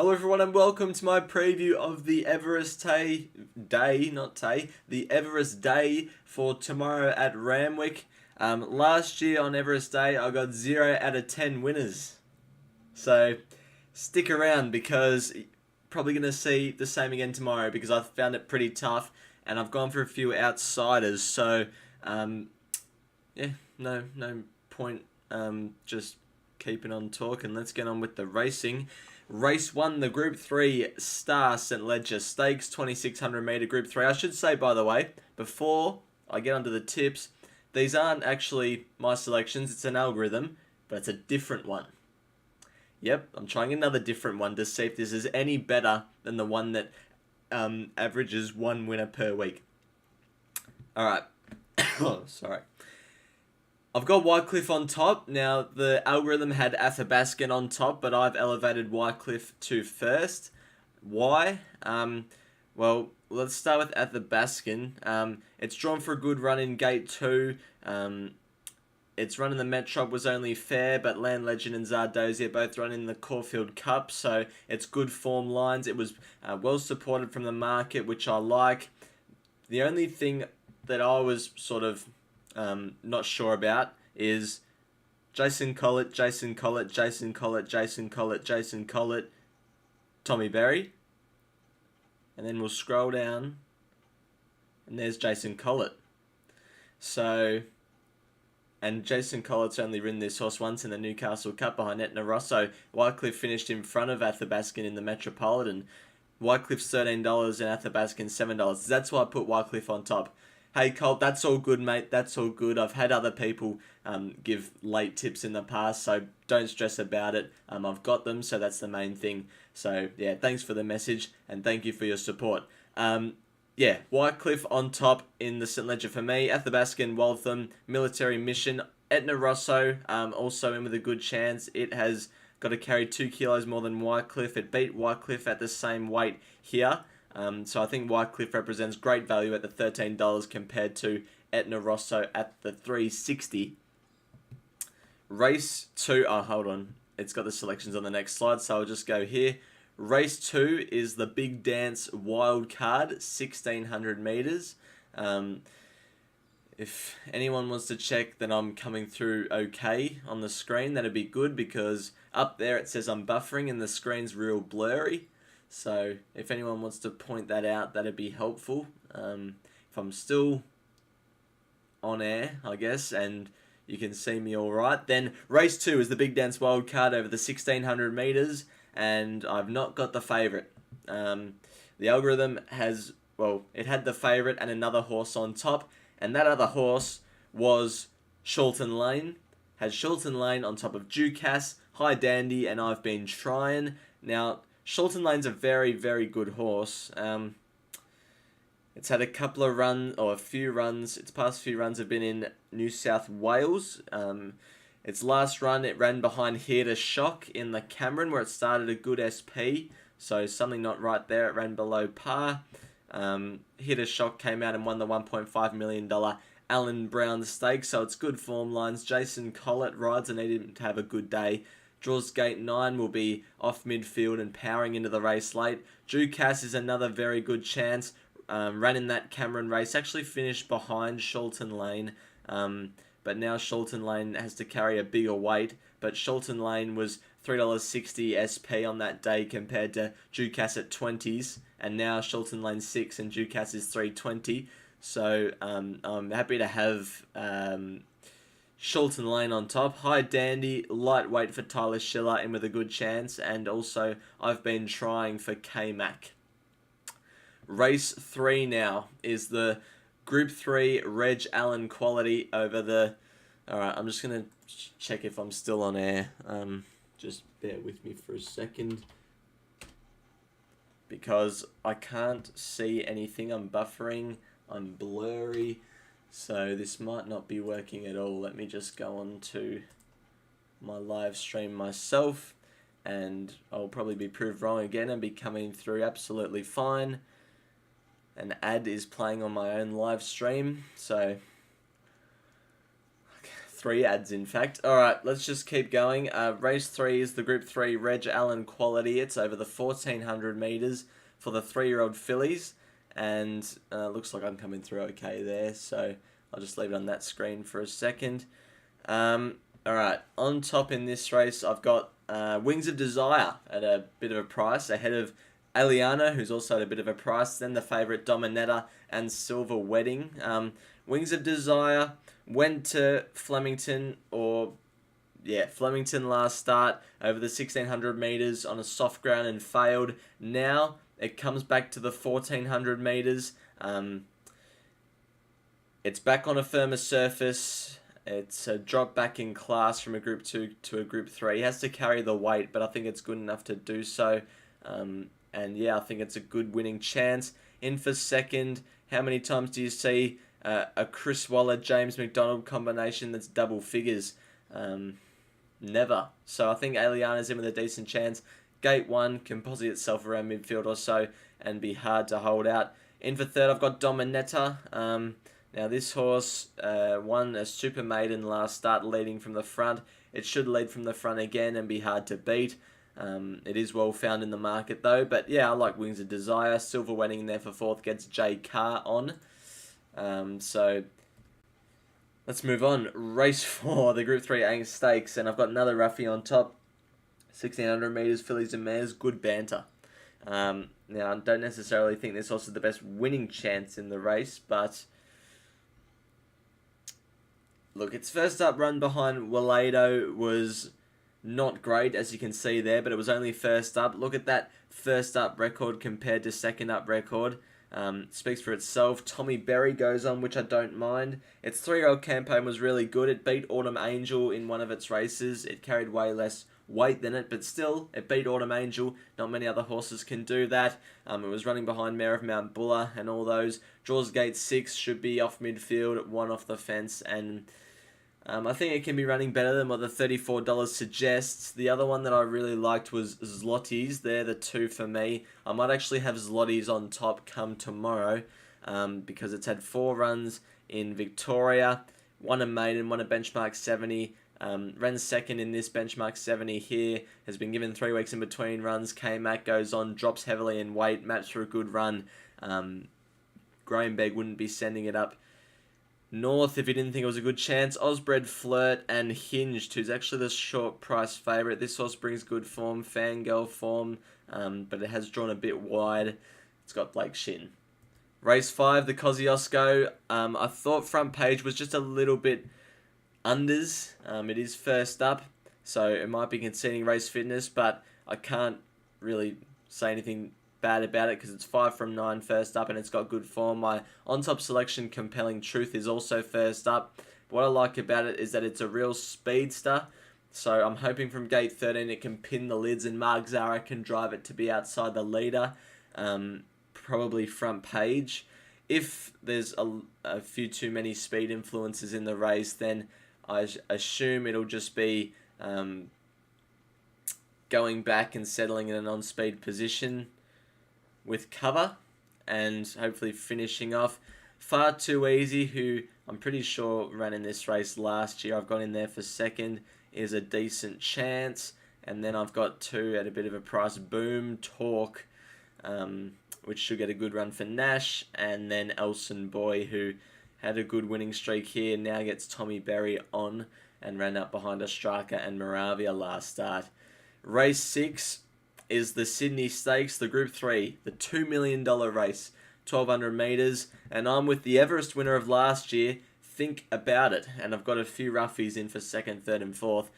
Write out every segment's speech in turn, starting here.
Hello everyone and welcome to my preview of the Everest the Everest Day for tomorrow at Ramwick. Last year on Everest Day I got 0 out of 10 winners. So stick around because you're probably going to see the same again tomorrow because I found it pretty tough and I've gone for a few outsiders. So yeah, no point just keeping on talking. Let's get on with the racing. Race 1, the Group 3 Star St. Leger Stakes, 2600 metre Group 3. I should say, by the way, before I get onto the tips, these aren't actually my selections. It's an algorithm, but it's a different one. Yep, I'm trying another different one to see if this is any better than the one that averages one winner per week. Alright. Oh, sorry. I've got Wycliffe on top. Now, the algorithm had Athabaskan on top, but I've elevated Wycliffe to first. Why? Well, let's start with Athabaskan. It's drawn for a good run in Gate 2. Its run in the Metrop was only fair, but Land Legend and Zardosia both run in the Caulfield Cup, so it's good form lines. It was well supported from the market, which I like. The only thing that I was sort of not sure about is Jason Collett, Tommy Berry, and then we'll scroll down and there's Jason Collett. So, and Jason Collett's only ridden this horse once in the Newcastle Cup behind Etna Rosso. Wycliffe finished in front of Athabaskan in the Metropolitan. Wycliffe's $13 and Athabaskan's $7. That's why I put Wycliffe on top. Hey Colt, that's all good, mate. That's all good. I've had other people give late tips in the past, so don't stress about it. I've got them, so that's the main thing. So yeah, thanks for the message and thank you for your support. Yeah, Wycliffe on top in the St. Leger for me. Athabaskan, Waltham, Military Mission, Etna Rosso also in with a good chance. It has got to carry 2 kilos more than Wycliffe. It beat Wycliffe at the same weight here. So I think Wycliffe represents great value at the $13 compared to Etna Rosso at the $3.60. Race 2, hold on. It's got the selections on the next slide, so I'll just go here. Race 2 is the Big Dance Wildcard, 1600 metres. If anyone wants to check that I'm coming through okay on the screen, that'd be good because up there it says I'm buffering and the screen's real blurry. So if anyone wants to point that out, that'd be helpful. If I'm still on air, I guess, and you can see me all right, then race 2 is the Big Dance Wildcard over the 1600 metres, and I've not got the favourite. The algorithm has, well, it had the favourite and another horse on top, and that other horse was Shulton Lane. Has Shulton Lane on top of Ducasse, High Dandy, and I've been trying. Now, Shulton Lane's a very, very good horse. It's had a couple of runs, or a few runs. Its past few runs have been in New South Wales. Its last run, it ran behind Here to Shock in the Cameron, where it started a good SP. So something not right there. It ran below par. Here to Shock came out and won the $1.5 million Alan Brown Stakes. So it's good form lines. Jason Collett rides and need him to have a good day. Draws Gate 9 will be off midfield and powering into the race late. Ducasse is another very good chance. Ran in that Cameron race. Actually finished behind Shulton Lane. But now Shulton Lane has to carry a bigger weight. But Shulton Lane was $3.60 SP on that day compared to Ducasse at 20s. And now Shulton Lane 6 and Ducasse is $3.20. So I'm happy to have Shulton Lane on top. High Dandy, lightweight for Tyler Schiller in with a good chance. And also, I've been trying for KMAC. Race 3 now is the Group 3 Reg Allen quality over the... Alright, I'm just going to check if I'm still on air. Just bear with me for a second. Because I can't see anything. I'm buffering. I'm blurry. So this might not be working at all. Let me just go on to my live stream myself. And I'll probably be proved wrong again and be coming through absolutely fine. An ad is playing on my own live stream. So 3 ads, in fact. Alright, let's just keep going. Race 3 is the Group 3 Reg Allen Quality. It's over the 1400 metres for the 3-year-old fillies. And looks like I'm coming through okay there, so I'll just leave it on that screen for a second. Alright, on top in this race, I've got Wings of Desire at a bit of a price, ahead of Aliana, who's also at a bit of a price, then the favourite Dominetta and Silver Wedding. Wings of Desire went to Flemington last start over the 1600 metres on a soft ground and failed. Now it comes back to the 1400 metres. It's back on a firmer surface. It's a drop back in class from a Group 2 to a Group 3. He has to carry the weight, but I think it's good enough to do so. And yeah, I think it's a good winning chance. In for second, how many times do you see a Chris Waller, James McDonald combination that's double figures? Never. So I think Aliana's in with a decent chance. Gate 1 can posit itself around midfield or so and be hard to hold out. In for third, I've got Dominetta. Now this horse won a Super Maiden last start leading from the front. It should lead from the front again and be hard to beat. It is well found in the market though, but yeah, I like Wings of Desire. Silver Wedding there for fourth gets J Carr on. So let's move on. Race 4, the Group 3 Angus Stakes, and I've got another roughie on top. 1600 metres, fillies and mares, good banter. Now I don't necessarily think this horse is the best winning chance in the race, but look, its first up run behind Walado was not great, as you can see there, but it was only first up. Look at that first up record compared to second up record. Speaks for itself. Tommy Berry goes on, which I don't mind. Its 3-year-old campaign was really good. It beat Autumn Angel in one of its races. It carried way less weight than it, but still, it beat Autumn Angel. Not many other horses can do that. It was running behind Mare of Mount Buller and all those. Draws gate 6, should be off midfield, 1 off the fence, and I think it can be running better than what the $34 suggests. The other one that I really liked was Zlotys. They're the 2 for me. I might actually have Zlotys on top come tomorrow because it's had 4 runs in Victoria, 1 a maiden, 1 a benchmark 70. Ran second in this benchmark 70 here. Has been given 3 weeks in between runs. KMAC goes on, drops heavily in weight, maps for a good run. Graham Begg wouldn't be sending it up north if he didn't think it was a good chance. Osbred Flirt and Hinged, who's actually the short price favourite. This horse brings good form, fangirl form, but it has drawn a bit wide. It's got Blake Shin. Race 5, the KIOSCO. I thought front page was just a little bit unders. It is first up, so it might be conceding race fitness, but I can't really say anything bad about it because it's 5 from 9 first up and it's got good form. My on-top selection, Compelling Truth, is also first up. What I like about it is that it's a real speedster, so I'm hoping from gate 13 it can pin the lids and Mark Zara can drive it to be outside the leader, probably front page. If there's a few too many speed influences in the race, then I assume it'll just be going back and settling in an on-speed position with cover and hopefully finishing off. Far Too Easy, who I'm pretty sure ran in this race last year. I've gone in there for second, is a decent chance. And then I've got 2 at a bit of a price. Boom Talk, which should get a good run for Nash. And then Elson Boy, who had a good winning streak here, now gets Tommy Berry on and ran up behind Ostraka and Moravia last start. Race 6 is the Sydney Stakes, the Group 3, the $2 million race, 1,200 metres, and I'm with the Everest winner of last year, Think About It, and I've got a few roughies in for second, third and fourth.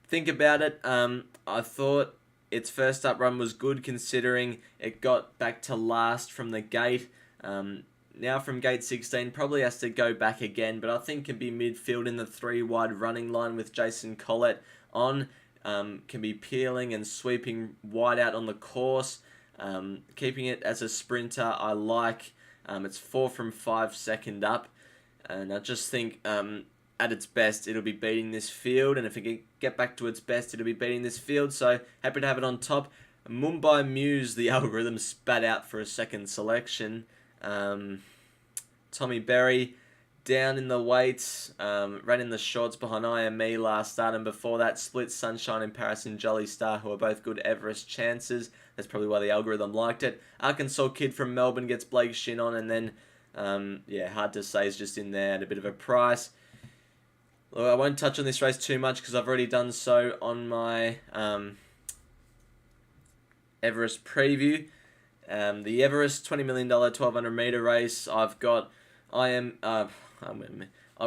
Think About It, I thought its first up run was good considering it got back to last from the gate. Now from gate 16, probably has to go back again, but I think can be midfield in the 3 wide running line with Jason Collett on. Can be peeling and sweeping wide out on the course. Keeping it as a sprinter, I like. It's 4 from 5 second up. And I just think at its best, it'll be beating this field. And if it can get back to its best, it'll be beating this field. So happy to have it on top. Mumbai Muse, the algorithm spat out for a second selection. Tommy Berry down in the weights, ran in the shorts behind IME last start, and before that, Split, Sunshine in Paris and Jolly Star, who are both good Everest chances. That's probably why the algorithm liked it. Arkansas Kid from Melbourne gets Blake Shin on, and then, yeah, hard to say, is just in there at a bit of a price. Look, I won't touch on this race too much because I've already done so on my Everest Preview. The Everest $20 million 1200 meter race, I've got I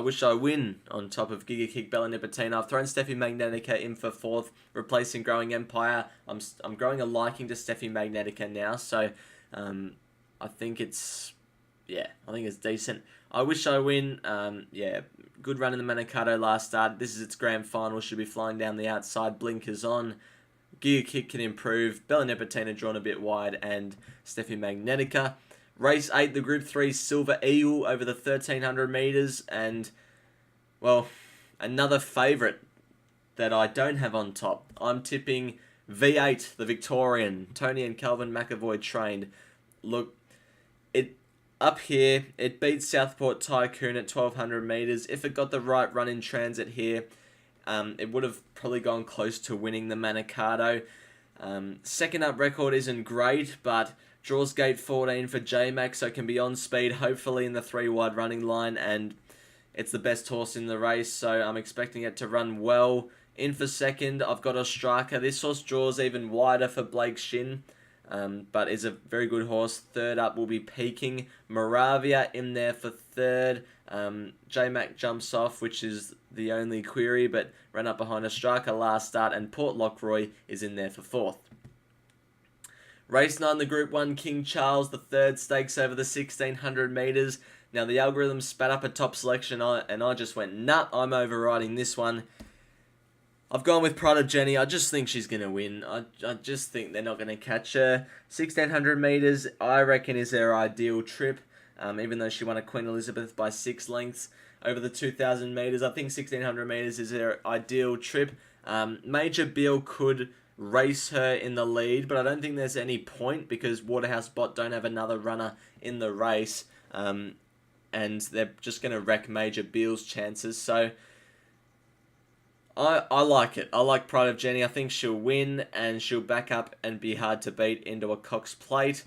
Wish I Win on top of Giga Kick Bella Nipotina. I've thrown Steffi Magnetica in for 4th, replacing Growing Empire. I'm growing a liking to Steffi Magnetica now, so I think it's decent. I Wish I Win, yeah, good run in the Manicato last start. This is its grand final, should be flying down the outside, blinkers on. Giga Kick can improve, Bella Nipotina drawn a bit wide, and Steffi Magnetica. Race 8, the Group 3 Silver Eagle over the 1300 metres, and, well, another favourite that I don't have on top. I'm tipping V8, the Victorian, Tony and Calvin McAvoy trained. Look, up here, it beats Southport Tycoon at 1200 metres. If it got the right run in transit here, it would have probably gone close to winning the Manicato. Second up record isn't great, but draws gate 14 for KMAC, so it can be on speed, hopefully in the 3 wide running line, and it's the best horse in the race, so I'm expecting it to run well. In for second, I've got Ostraka. This horse draws even wider for Blake Shin, but is a very good horse. Third up will be Peking. Moravia in there for third. KMAC jumps off, which is the only query, but ran up behind Ostraka last start, and Port Lockroy is in there for 4th. Race 9, the Group 1 King Charles, the third stakes over the 1600 metres. Now, the algorithm spat up a top selection, and I just went, nah, I'm overriding this one. I've gone with Pride of Jenny. I just think she's going to win. I just think they're not going to catch her. 1600 metres, I reckon, is their ideal trip, even though she won a Queen Elizabeth by 6 lengths. Over the 2000 metres, I think 1600 metres is their ideal trip. Major Beale could race her in the lead, but I don't think there's any point because Waterhouse Bot don't have another runner in the race, and they're just going to wreck Major Beale's chances. So I like it. I like Pride of Jenny. I think she'll win, and she'll back up and be hard to beat into a Cox Plate.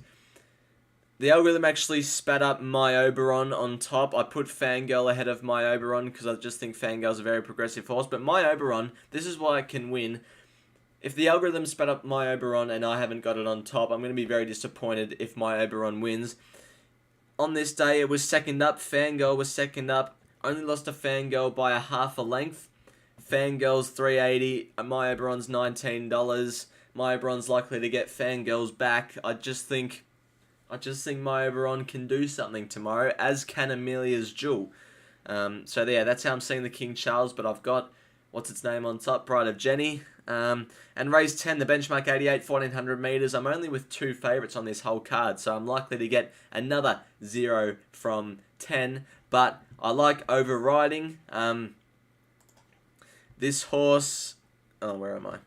The algorithm actually spat up My Oberon on top. I put Fangirl ahead of My Oberon because I just think Fangirl's a very progressive horse, but My Oberon, this is why it can win. If the algorithm spat up My Oberon and I haven't got it on top, I'm going to be very disappointed if My Oberon wins. On this day, it was second up. Fangirl was second up. Only lost to Fangirl by a half a length. Fangirl's $3.80. My Oberon's $19. My Oberon's likely to get Fangirl's back. I just think My Oberon can do something tomorrow, as can Amelia's Jewel. So yeah, that's how I'm seeing the King Charles, but I've got, what's its name on top? Pride of Jenny. And race 10, the benchmark 88, 1400 metres. I'm only with 2 favourites on this whole card, so I'm likely to get another 0 from 10. But I like overriding. This horse, oh, where am I?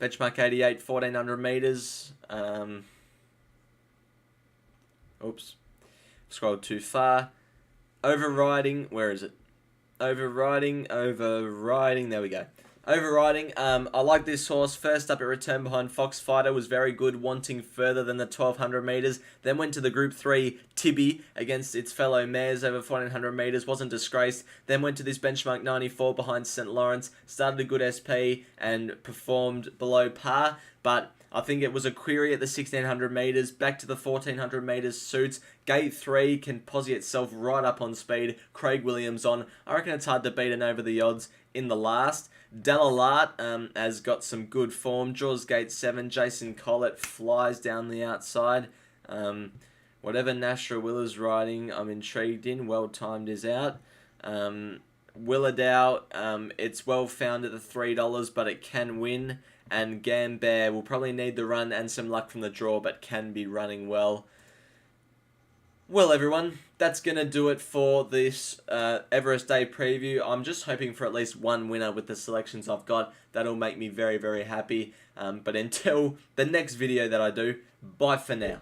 Benchmark 88, 1400 metres. Oops, scrolled too far. Overriding, where is it? Overriding, there we go. Overriding, I like this horse. First up, it returned behind Foxfighter, was very good, wanting further than the 1200 metres. Then went to the Group 3 Tibby against its fellow mares over 1400 metres, wasn't disgraced. Then went to this benchmark 94 behind St. Lawrence, started a good SP and performed below par, but I think it was a query at the 1600 metres, back to the 1400 metres suits. Gate 3 can posse itself right up on speed. Craig Williams on. I reckon it's hard to beat and over the odds in the last. Delalat has got some good form. Draws gate 7. Jason Collett flies down the outside. Whatever Nashra Willer's riding, I'm intrigued in. Well timed is out. Willardow, it's well found at the $3, but it can win. And Gambare will probably need the run and some luck from the draw, but can be running well. Well, everyone, that's going to do it for this Everest Day Preview. I'm just hoping for at least one winner with the selections I've got. That'll make me very, very happy. But until the next video that I do, bye for now.